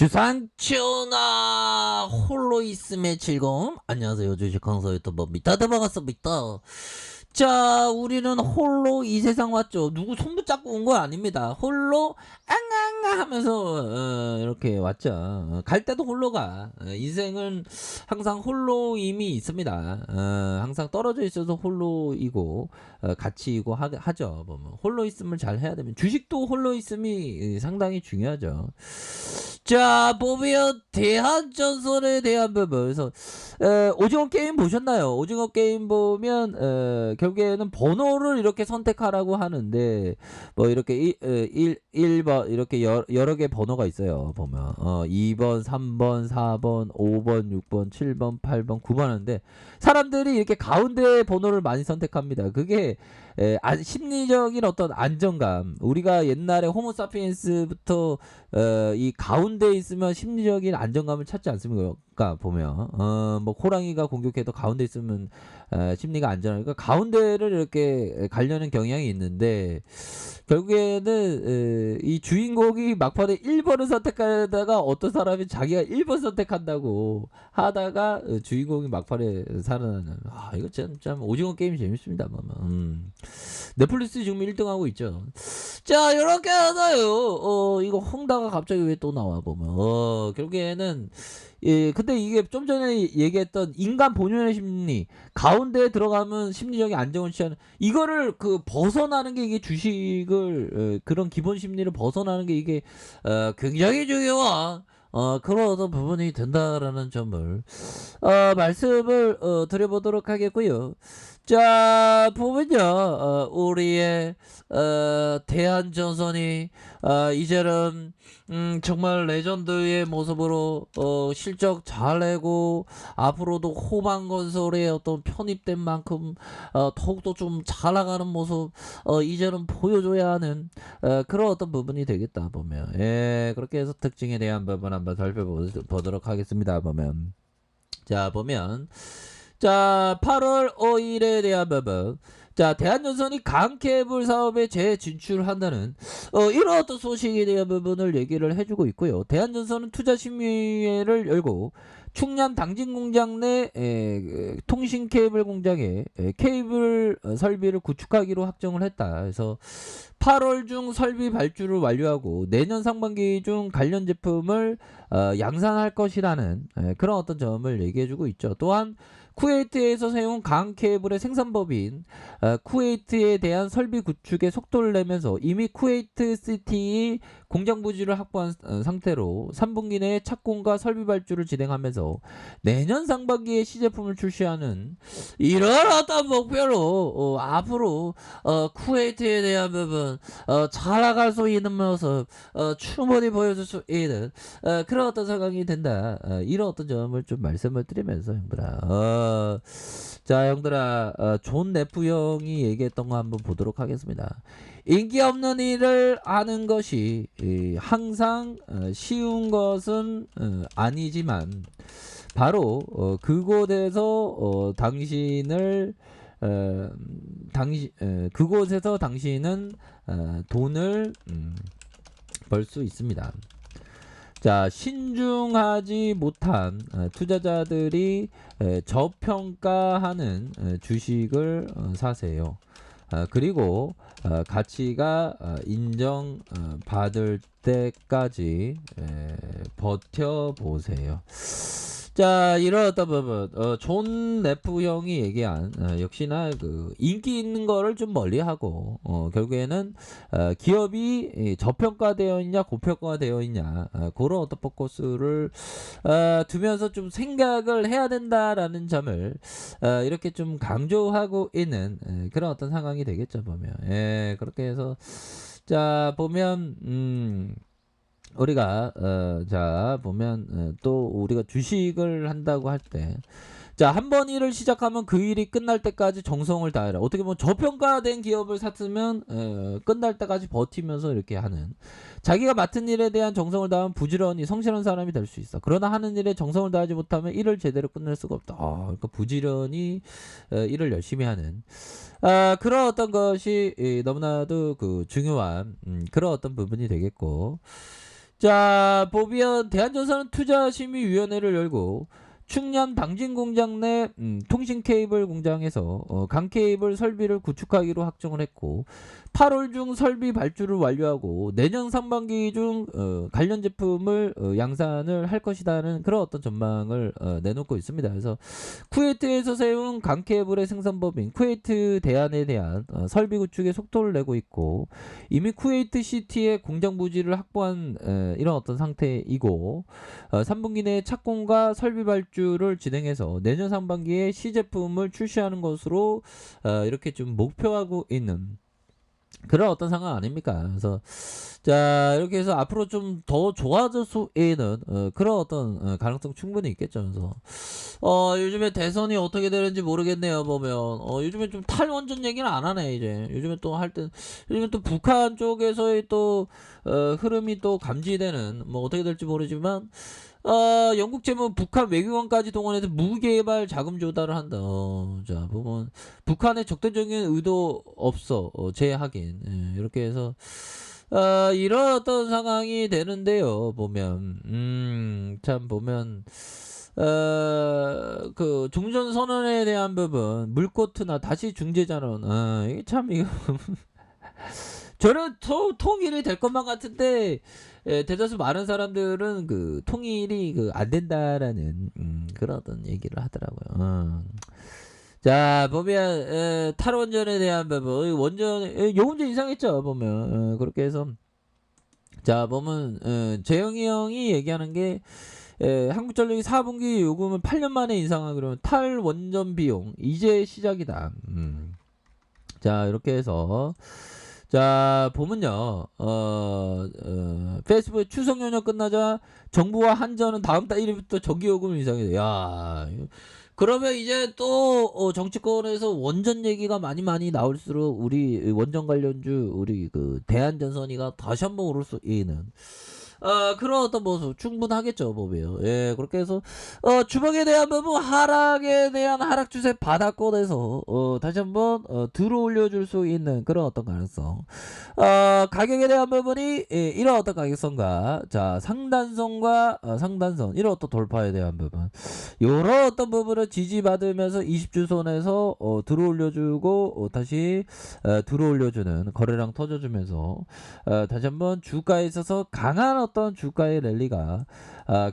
주상추나 홀로 있음의 즐거움. 안녕하세요, 주식 강사 유튜버입니다. 반갑습니다. 자, 우리는 홀로 이 세상 왔죠. 누구 손 붙잡고 온 거 아닙니다. 홀로 앙앙 하면서 이렇게 왔죠. 갈 때도 홀로 가. 인생은 항상 홀로임이 있습니다. 항상 떨어져 있어서 홀로이고 같이이고 하죠. 보면 홀로 있음을 잘 해야 되면 주식도 홀로 있음이 상당히 중요하죠. 자, 보면 대한전선에 대한 부분. 그래서 오징어 게임 보셨나요? 오징어 게임 보면 결국에는 번호를 이렇게 선택하라고 하는데 뭐 이렇게 1번 이렇게 여러 개 번호가 있어요. 보면 2번, 3번, 4번, 5번, 6번, 7번, 8번, 9번 하는데 사람들이 이렇게 가운데 번호를 많이 선택합니다. 그게 심리적인 어떤 안정감. 우리가 옛날에 호모사피엔스부터 이 가운데 있으면 심리적인 안정감을 찾지 않습니까? 보면 뭐 호랑이가 공격해도 가운데 있으면 심리가 안전하니까 가운데를 이렇게 가려는 경향이 있는데 결국에는 이 주인공이 막판에 1번을 선택하다가 어떤 사람이 자기가 1번 선택한다고 하다가 주인공이 막판에 살아나는. 이거 참 오징어 게임 재밌습니다. 넷플릭스 지금 1등하고 있죠. 자, 이렇게 하나요. 이거 홍다가 갑자기 왜 또 나와 보면 결국에는 근데 이게 좀 전에 얘기했던 인간 본연의 심리 가운데에 들어가면 심리적인 안정을 취하는 이거를 벗어나는 게 이게 주식을 그런 기본 심리를 벗어나는 게 이게 굉장히 중요한 그런 어떤 부분이 된다라는 점을 말씀을 드려보도록 하겠고요. 자, 보면요, 우리의 대한전선이 이제는 정말 레전드의 모습으로 실적 잘 내고 앞으로도 호방건설에 어떤 편입된 만큼 더욱더 좀 잘 나가는 모습 이제는 보여줘야 하는 그런 어떤 부분이 되겠다 보면 그렇게 해서 특징에 대한 부분 한번 살펴보도록 하겠습니다. 보면 자 8월 5일에 대한 부분. 자, 대한전선이 강케이블 사업에 재진출한다는 이런 어떤 소식에 대한 부분을 얘기를 해주고 있고요. 대한전선은 투자 심의회를 열고 충남 당진 공장 내 통신 케이블 공장에 케이블 설비를 구축하기로 확정을 했다. 그래서 8월 중 설비 발주를 완료하고 내년 상반기 중 관련 제품을 양산할 것이라는 그런 어떤 점을 얘기해주고 있죠. 또한 쿠웨이트에서 세운 강 케이블의 생산법인 쿠웨이트에 대한 설비 구축에 속도를 내면서 이미 쿠웨이트 시티 공장 부지를 확보한 상태로 3분기 내에 착공과 설비 발주를 진행하면서 내년 상반기에 시제품을 출시하는 이런 어떤 목표로 앞으로 쿠웨이트에 대한 부분 잘 나갈 수 있는 모습 충분히 보여줄 수 있는 그런 어떤 상황이 된다. 이런 어떤 점을 좀 말씀을 드리면서 형들아 자 형들아 존 네프 형이 얘기했던 거 한번 보도록 하겠습니다. 인기 없는 일을 하는 것이 항상 쉬운 것은 아니지만 바로 그곳에서 그곳에서 당신은 돈을 벌 수 있습니다. 자, 신중하지 못한 투자자들이 저평가하는 주식을 사세요. 그리고 가치가 인정받을 때까지 버텨보세요. 자, 이런 어떤 부분 존 네프 형이 얘기한 역시나 인기 있는 거를 좀 멀리하고 결국에는 기업이 저평가되어 있냐 고평가되어 있냐 그런 어떤 포커스를 두면서 좀 생각을 해야 된다라는 점을 이렇게 좀 강조하고 있는 그런 어떤 상황이 되겠죠 보면 그렇게 해서 자 보면 우리가 자 보면 또 우리가 주식을 한다고 할 때 자 한 번 일을 시작하면 그 일이 끝날 때까지 정성을 다해라. 어떻게 보면 저평가된 기업을 샀으면 끝날 때까지 버티면서 이렇게 하는 자기가 맡은 일에 대한 정성을 다하면 부지런히 성실한 사람이 될 수 있어. 그러나 하는 일에 정성을 다하지 못하면 일을 제대로 끝낼 수가 없다. 그러니까 부지런히 일을 열심히 하는 그런 어떤 것이 너무나도 중요한 그런 어떤 부분이 되겠고 자, 보면 대한전선은 투자심의위원회를 열고 충남 당진공장 내 통신 케이블 공장에서 강 케이블 설비를 구축하기로 확정을 했고 8월 중 설비 발주를 완료하고 내년 상반기 중 관련 제품을 양산을 할 것이라는 그런 어떤 전망을 내놓고 있습니다. 그래서 쿠웨이트에서 세운 강 케이블의 생산법인 쿠웨이트 대안에 대한 설비 구축에 속도를 내고 있고 이미 쿠웨이트 시티의 공장 부지를 확보한 이런 어떤 상태이고 3분기 내에 착공과 설비 발주를 진행해서 내년 상반기에 시제품을 출시하는 것으로 이렇게 좀 목표하고 있는 그런 어떤 상황 아닙니까? 그래서 자 이렇게 해서 앞으로 좀 더 좋아질 수 있는 그런 어떤 가능성 충분히 있겠죠. 그래서 요즘에 대선이 어떻게 되는지 모르겠네요. 보면 요즘에 좀 탈원전 얘기는 안 하네 이제. 요즘에 또 할 때 요즘에 또 북한 쪽에서의 또 흐름이 또 감지되는 뭐 어떻게 될지 모르지만 영국 재무 북한 외교관까지 동원해서 무개발 자금 조달을 한다. 자 보면 북한의 적대적인 의도 없어 제하긴 이렇게 해서 이런 어떤 상황이 되는데요. 보면 참 보면 그 종전 선언에 대한 부분 물꼬트나 다시 중재자론 이게 참 이거 저는 통일이 될 것만 같은데 대다수 많은 사람들은 그 통일이 안 된다라는 그런 어떤 얘기를 하더라고요. 자 보면 탈원전에 대한 부분 원전 요 문제 이상했죠 보면 그렇게 해서 자 보면 재영이 형이 얘기하는 게 한국전력이 4분기 요금을 8년 만에 인상하기로 탈원전 비용 이제 시작이다. 자 이렇게 해서 자 보면요 페이스북 추석 연휴 끝나자 정부와 한전은 다음 달 1일부터 전기요금을 인상해. 야 그러면 이제 또 정치권에서 원전 얘기가 많이 나올수록 우리 원전 관련주 우리 그 대한전선이가 다시 한번 오를 수 있는 그런 어떤 모습 충분하겠죠 보면. 예 그렇게 해서 주먹에 대한 부분 하락에 대한 하락 추세 바닥권에서 다시 한번 들어올려줄 수 있는 그런 어떤 가능성 가격에 대한 부분이 이런 어떤 가격선과 자 상단선과 상단선 이런 어떤 돌파에 대한 부분 요런 어떤 부분을 지지받으면서 20주선에서 들어올려주고 다시 들어올려주는 거래량 터져주면서 다시 한번 주가에 있어서 강한 어떤 주가의 랠리가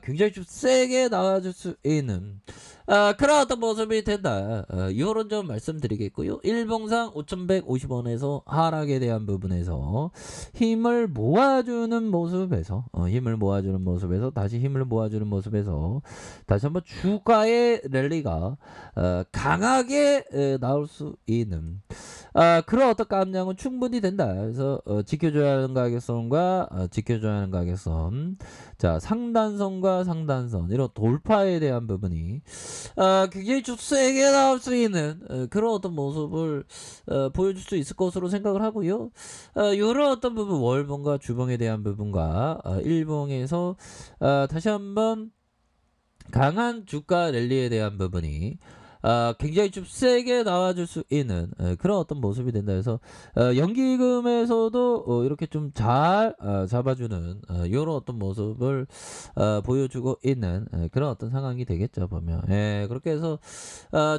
굉장히 좀 세게 나와줄 수 있는 그런 어떤 모습이 된다. 이런 점 말씀드리겠고요. 일봉상 5,150원에서 하락에 대한 부분에서 힘을 모아주는 모습에서 다시 힘을 모아주는 모습에서 다시 한번 주가의 랠리가 강하게 나올 수 있는 그런 어떤 깜냥은 충분히 된다. 그래서 지켜줘야 하는 가격선과 지켜줘야 하는 가격선 자 상단선과 상단선 이런 돌파에 대한 부분이 굉장히 좀 세게 나올 수 있는 그런 어떤 모습을 보여줄 수 있을 것으로 생각을 하고요. 이런 어떤 부분 월봉과 주봉에 대한 부분과 일봉에서 다시 한번 강한 주가 랠리에 대한 부분이 굉장히 좀 세게 나와줄 수 있는 그런 어떤 모습이 된다 해서 연기금에서도 이렇게 좀 잘 잡아주는 이런 어떤 모습을 보여주고 있는 그런 어떤 상황이 되겠죠 보면. 그렇게 해서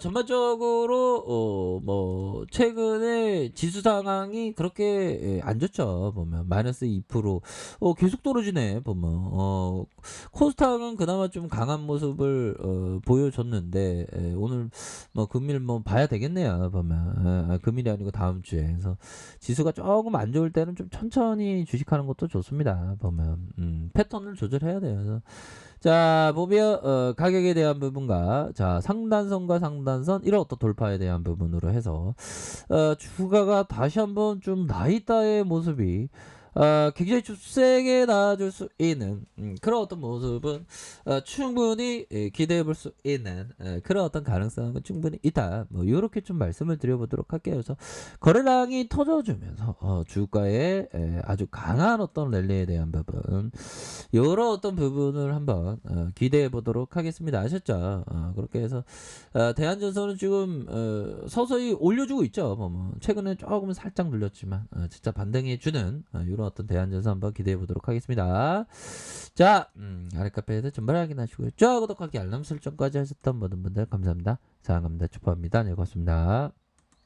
전반적으로 뭐 최근에 지수 상황이 그렇게 안 좋죠 보면. 마이너스 2% 계속 떨어지네 보면. 코스닥은 그나마 좀 강한 모습을 보여줬는데 오늘 뭐 금일 뭐 봐야 되겠네요 보면. 금일이 아니고 다음 주에. 그래서 지수가 조금 안 좋을 때는 좀 천천히 주식하는 것도 좋습니다 보면. 패턴을 조절해야 돼요. 그래서 자 보면 가격에 대한 부분과 자 상단선과 상단선 이런 어떤 돌파에 대한 부분으로 해서 주가가 다시 한번 좀 나있다의 모습이 굉장히 좀 세게 나아줄 수 있는 그런 어떤 모습은 충분히 기대해 볼 수 있는 그런 어떤 가능성은 충분히 있다. 뭐 이렇게 좀 말씀을 드려보도록 할게요. 그래서 거래량이 터져주면서 주가의 아주 강한 어떤 랠리에 대한 부분 이런 어떤 부분을 한번 기대해 보도록 하겠습니다. 아셨죠? 그렇게 해서 대한전선은 지금 서서히 올려주고 있죠. 뭐 최근에 조금 살짝 눌렸지만 진짜 반등해 주는 이런 어떤 대한전선 한번 기대해 보도록 하겠습니다. 자, 아랫카페에서 전발 확인하시고요. 좋아요, 구독하기, 알람 설정까지 하셨던 모든 분들 감사합니다. 사랑합니다. 축복합니다. 네, 고맙습니다.